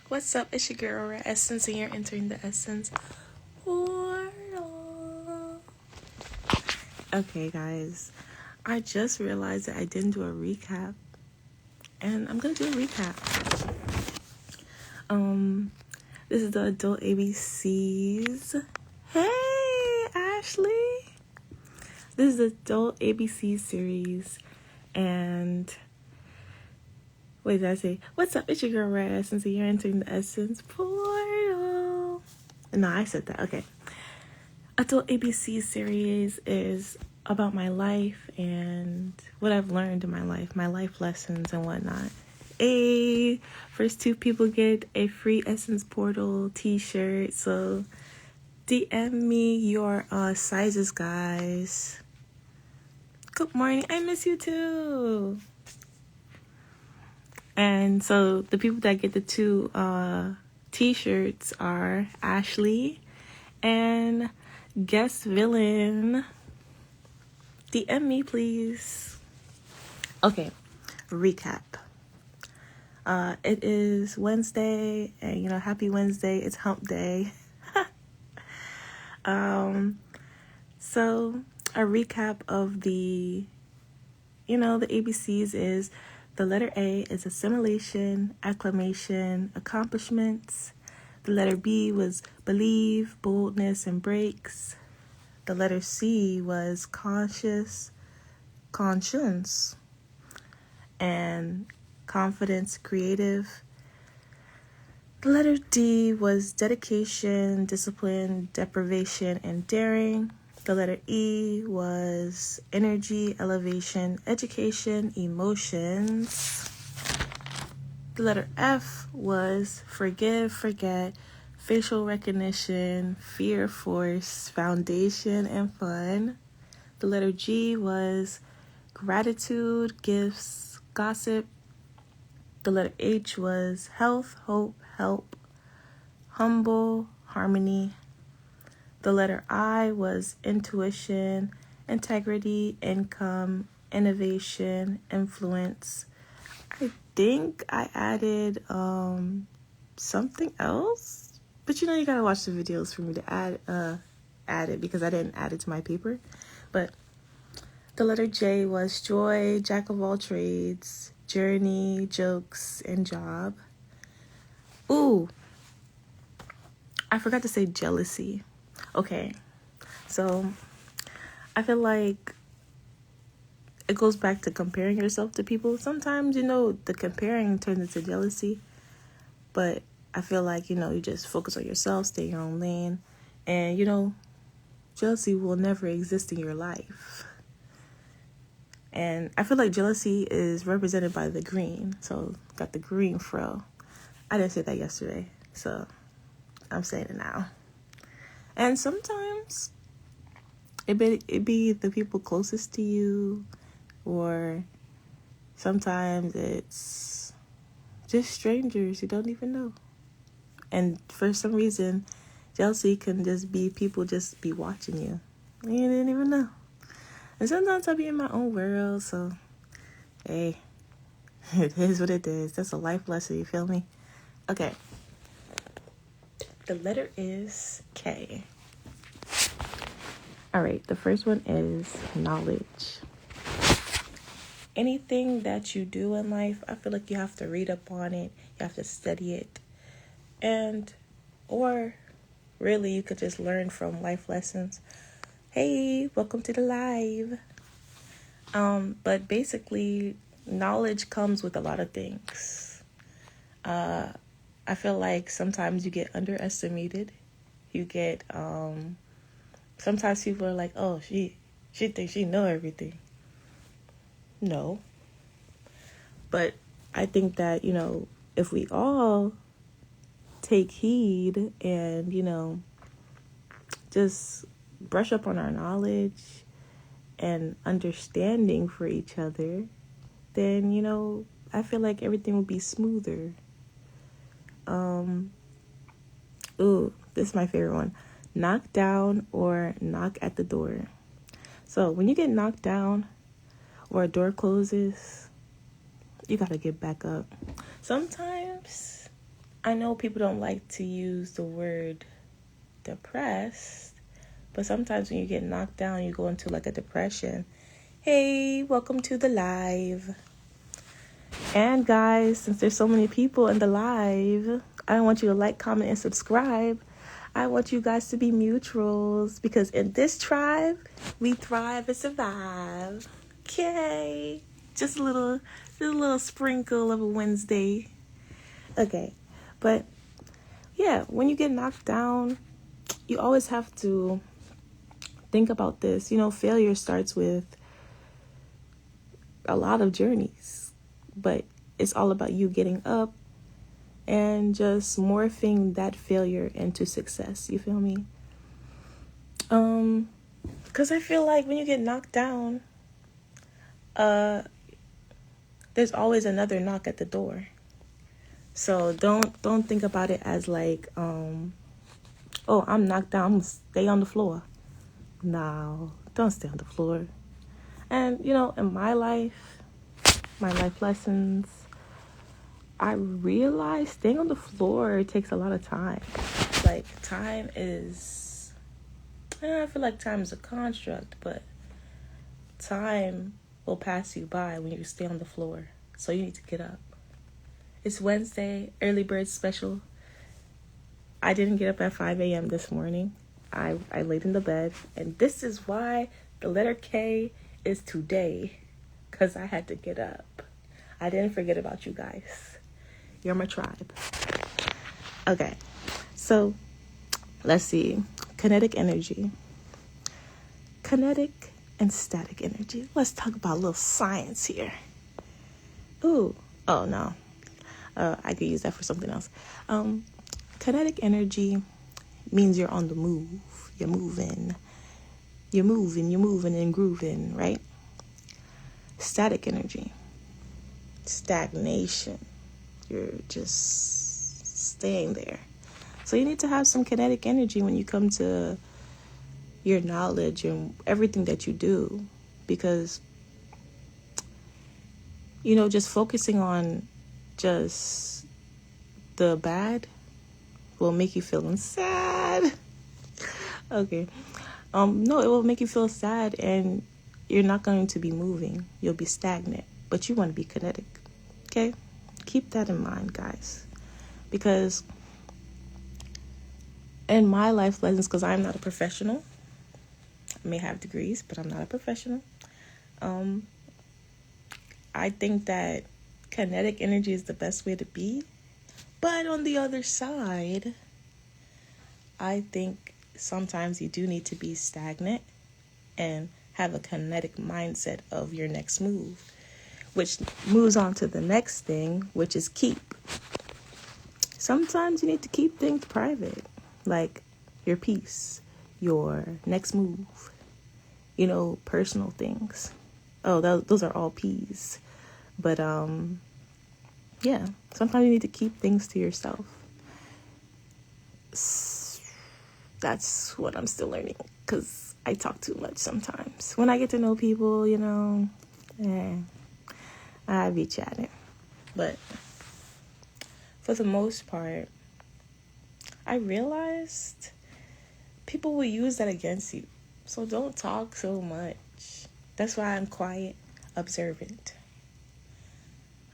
What's up? It's your girl, Essence, and you're entering the Essence Portal. Okay, guys, I just realized that I didn't do a recap, and I'm gonna do a recap. This is the Adult ABCs. Hey, Ashley. This is the Adult ABC series, and wait, did I say, what's up? It's your girl, Essence, and you're entering the Essence Portal. No, I said that. Okay. Adult ABC series is about my life and what I've learned in my life lessons and whatnot. First two people get a free Essence Portal T-shirt. So DM me your sizes, guys. Good morning. I miss you too. And so the people that get the two T-shirts are Ashley and Guest Villain. DM me, please. Okay, recap. It is Wednesday, and happy Wednesday. It's hump day. So a recap of the ABCs is the letter A is assimilation, acclamation, accomplishments. The letter B was believe, boldness, and breaks. The letter C was conscience, and confidence, creative. The letter D was dedication, discipline, deprivation, and daring. The letter E was energy, elevation, education, emotions. The letter F was forgive, forget, facial recognition, fear, force, foundation, and fun. The letter G was gratitude, gifts, gossip. The letter H was health, hope, help, humble, harmony. The letter I was intuition, integrity, income, innovation, influence. I think I added something else, but you gotta watch the videos for me to add it, because I didn't add it to my paper. But the letter J was joy, jack of all trades, journey, jokes, and job. Ooh, I forgot to say jealousy. Okay, so I feel like it goes back to comparing yourself to people. Sometimes, the comparing turns into jealousy, but I feel like, you just focus on yourself, stay in your own lane, and, jealousy will never exist in your life. And I feel like jealousy is represented by the green. So, got the green frill. I didn't say that yesterday, so I'm saying it now. And sometimes it be the people closest to you, or sometimes it's just strangers you don't even know. And for some reason, jealousy can just be people just be watching you. You didn't even know. And sometimes I be in my own world, so hey, it is what it is. That's a life lesson, you feel me? Okay. The letter is K. All right, the first one is knowledge. Anything that you do in life, I feel like you have to read up on it. You have to study it. Or really, you could just learn from life lessons. Hey, welcome to the live. But basically, knowledge comes with a lot of things. I feel like sometimes you get underestimated. You get, sometimes people are like, oh, she thinks she know everything. No. But I think that, if we all take heed and, just brush up on our knowledge and understanding for each other, then, I feel like everything will be smoother. This is my favorite one. Knock down or knock at the door. So when you get knocked down or a door closes, you gotta get back up. Sometimes I know people don't like to use the word depressed, but sometimes when you get knocked down, you go into like a depression. Hey, welcome to the live. And guys, since there's so many people in the live, I want you to like, comment, and subscribe. I want you guys to be mutuals, because in this tribe, we thrive and survive. Okay. Just a little sprinkle of a Wednesday. Okay. But yeah, when you get knocked down, you always have to think about this. Failure starts with a lot of journeys, but it's all about you getting up and just morphing that failure into success. You feel me? Because I feel like when you get knocked down, there's always another knock at the door. So don't think about it as like, oh, I'm knocked down, I'm gonna stay on the floor. No, don't stay on the floor. And in my life lessons, I realized staying on the floor takes a lot of time. Like, time is, I feel like time is a construct, but time will pass you by when you stay on the floor. So you need to get up. It's Wednesday, early bird special. I didn't get up at 5 a.m. this morning. I laid in the bed, and this is why the letter K is today, because I had to get up. I didn't forget about you guys. You're my tribe. Okay, so let's see. Kinetic energy. Kinetic and static energy. Let's talk about a little science here. Oh no. I could use that for something else. Kinetic energy means you're on the move. You're moving and grooving, right? Static energy. Stagnation. You're just staying there. So you need to have some kinetic energy when you come to your knowledge and everything that you do, because just focusing on just the bad will make you feel sad. Okay. No, it will make you feel sad, and you're not going to be moving. You'll be stagnant, but you want to be kinetic. Okay? Keep that in mind, guys, because in my life lessons, because I'm not a professional, I may have degrees, but I'm not a professional. I think that kinetic energy is the best way to be. But on the other side, I think sometimes you do need to be stagnant and have a kinetic mindset of your next move, which moves on to the next thing, which is keep. Sometimes you need to keep things private, like your peace, your next move, personal things. Oh, those are all P's. But, yeah, sometimes you need to keep things to yourself. That's what I'm still learning, because I talk too much sometimes. When I get to know people, I be chatting. But for the most part, I realized people will use that against you. So don't talk so much. That's why I'm quiet, observant.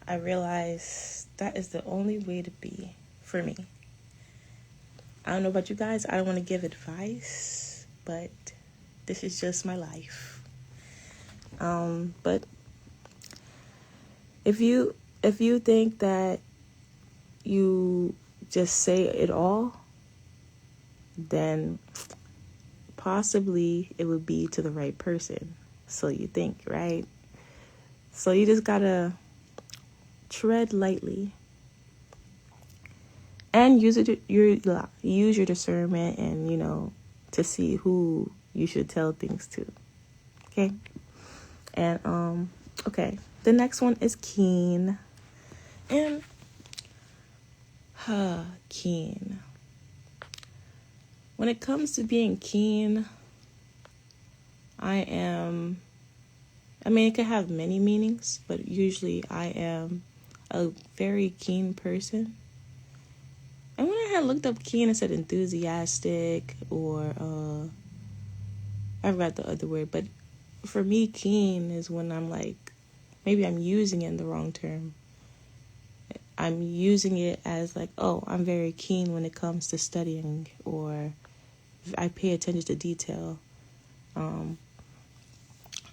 I realize that is the only way to be for me. I don't know about you guys. I don't want to give advice, but this is just my life. But if you think that you just say it all, then possibly it would be to the right person. So you think, right? So you just gotta tread lightly and use your discernment, and to see who you should tell things to. Okay. And okay, the next one is keen. And keen. When it comes to being keen, it could have many meanings, but usually I am a very keen person. had looked up keen and said enthusiastic, or I forgot the other word, but for me, keen is when I'm like, maybe I'm using it in the wrong term. I'm using it as like, oh, I'm very keen when it comes to studying, or I pay attention to detail.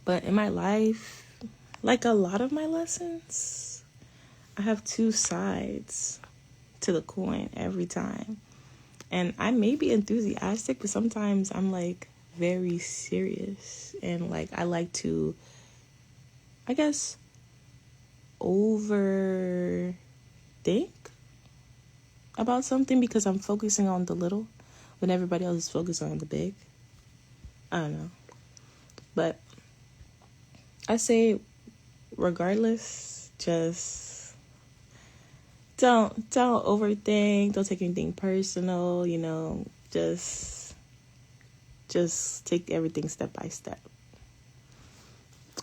But in my life, like a lot of my lessons, I have two sides to the coin every time. And I may be enthusiastic, but sometimes I'm like very serious. And like I like to, I guess, overthink about something because I'm focusing on the little when everybody else is focused on the big. I don't know. But I say regardless, just don't overthink, don't take anything personal, just take everything step by step.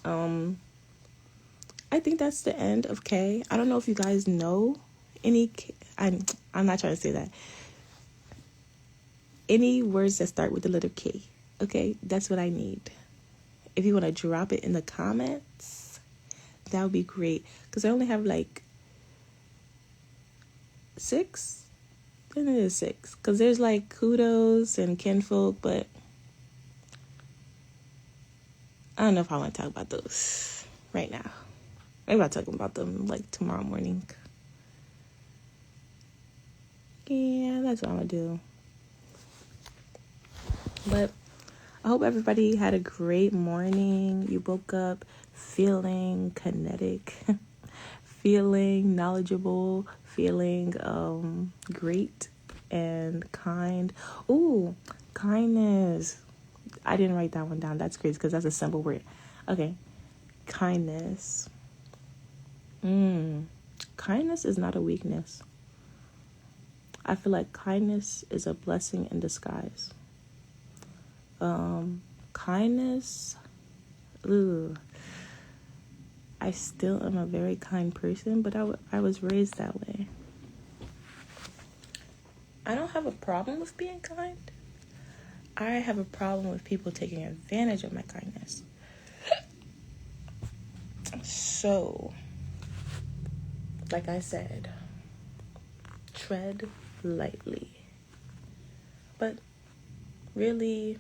I think that's the end of K. I don't know if you guys know any I'm not trying to say that. Any words that start with the letter K. Okay, that's what I need. If you want to drop it in the comments, that would be great. Because I only have like 6. And it is 6. Because there's like kudos and kinfolk, but I don't know if I want to talk about those right now. Maybe I'll talk about them like tomorrow morning. Yeah, that's what I'm going to do. But I hope everybody had a great morning. You woke up feeling kinetic, feeling knowledgeable, feeling great and kind. Ooh, kindness. I didn't write that one down. That's crazy because that's a simple word. Okay, kindness. Kindness is not a weakness. I feel like kindness is a blessing in disguise. Kindness, I still am a very kind person, but I was raised that way. I don't have a problem with being kind. I have a problem with people taking advantage of my kindness. So, like I said, tread lightly. But really,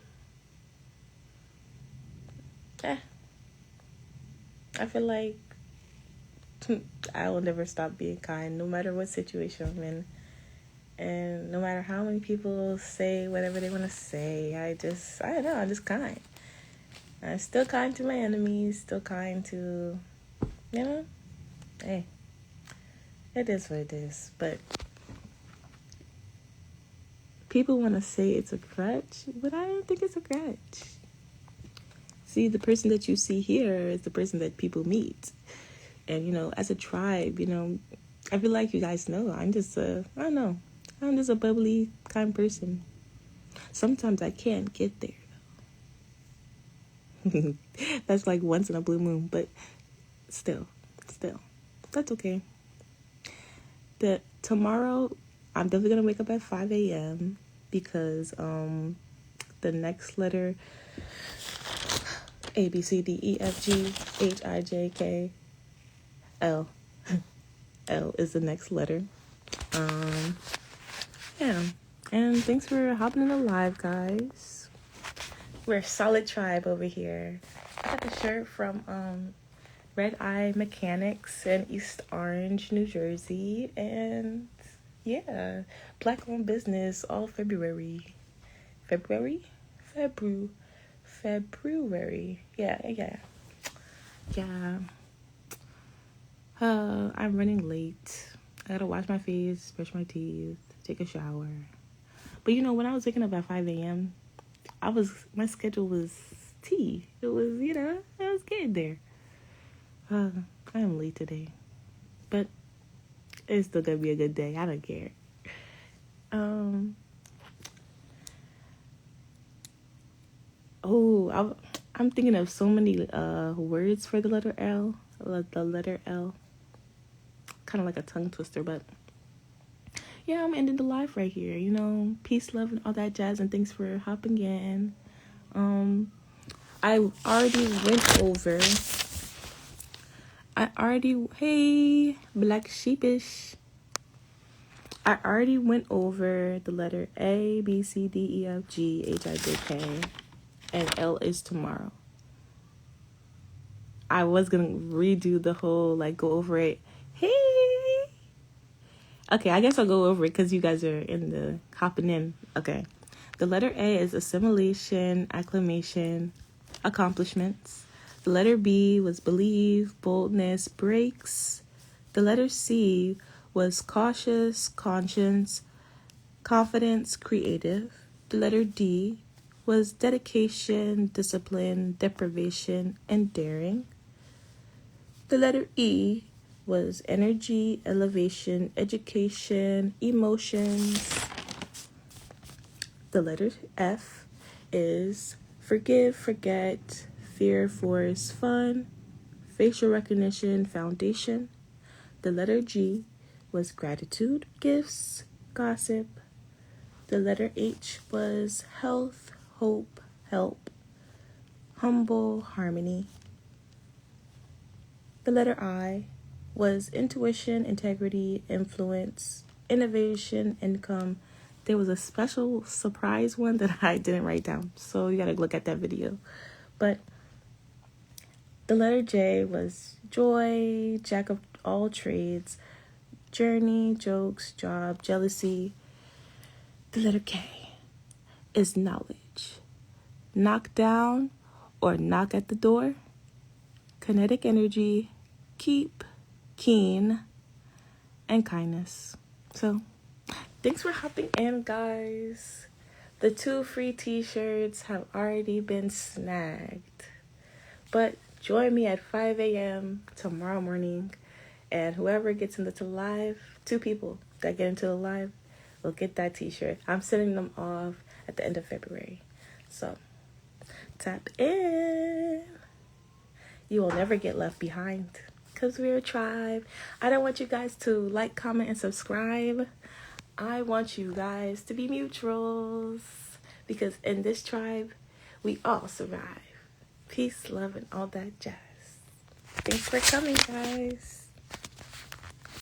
I feel like I will never stop being kind, no matter what situation I'm in. And no matter how many people say whatever they want to say, I don't know, I'm just kind. I'm still kind to my enemies, still kind to, hey, it is what it is. But people want to say it's a crutch, but I don't think it's a crutch. See, the person that you see here is the person that people meet. And, as a tribe, I feel like you guys know, I'm just a bubbly, kind person. Sometimes I can't get there, though. That's like once in a blue moon, but still, that's okay. Tomorrow, I'm definitely going to wake up at 5 a.m. because the next letter, A, B, C, D, E, F, G, H, I, J, K, L. L is the next letter. Yeah. And thanks for hopping in the live, guys. We're a solid tribe over here. I got the shirt from Red Eye Mechanics in East Orange, New Jersey. And yeah, Black-owned business all February. February. Yeah. I'm running late. I gotta wash my face, brush my teeth, take a shower. But when I was waking up at 5 a.m., my schedule was tea. It was, I was getting there. I am late today. But it's still gonna be a good day. I don't care. I'm thinking of so many words for the letter L. The letter L. Kind of like a tongue twister, but yeah, I'm ending the live right here. You know, peace, love, and all that jazz. And thanks for hopping in. I already went over. Hey, Black Sheepish. I already went over the letter A, B, C, D, E, F, G, H, I, J, K, and L is tomorrow. I was going to redo the whole, like, go over it. Hey. Okay, I guess I'll go over it because you guys are hopping in. Okay. The letter A is assimilation, acclamation, accomplishments. The letter B was believe, boldness, breaks. The letter C was cautious, conscience, confidence, creative. The letter D was dedication, discipline, deprivation, and daring. The letter E was energy, elevation, education, emotions. The letter F is forgive, forget, fear, force, fun, facial recognition, foundation. The letter G was gratitude, gifts, gossip. The letter H was health, hope, help, humble, harmony. The letter I was intuition, integrity, influence, innovation, income. There was a special surprise one that I didn't write down, so you gotta look at that video. But the letter J was joy, jack of all trades, journey, jokes, job, jealousy. The letter K is knowledge, knock down or knock at the door, kinetic energy, keep, keen, and kindness. So thanks for hopping in, guys. The 2 free t-shirts have already been snagged, but join me at 5 a.m. tomorrow morning, and whoever gets into the live, 2 people that get into the live will get that t-shirt. I'm sending them off at the end of February, so tap in. You will never get left behind because we're a tribe. I don't want you guys to like, comment, and subscribe. I want you guys to be mutuals because in this tribe, we all survive. Peace, love, and all that jazz. Thanks for coming, guys.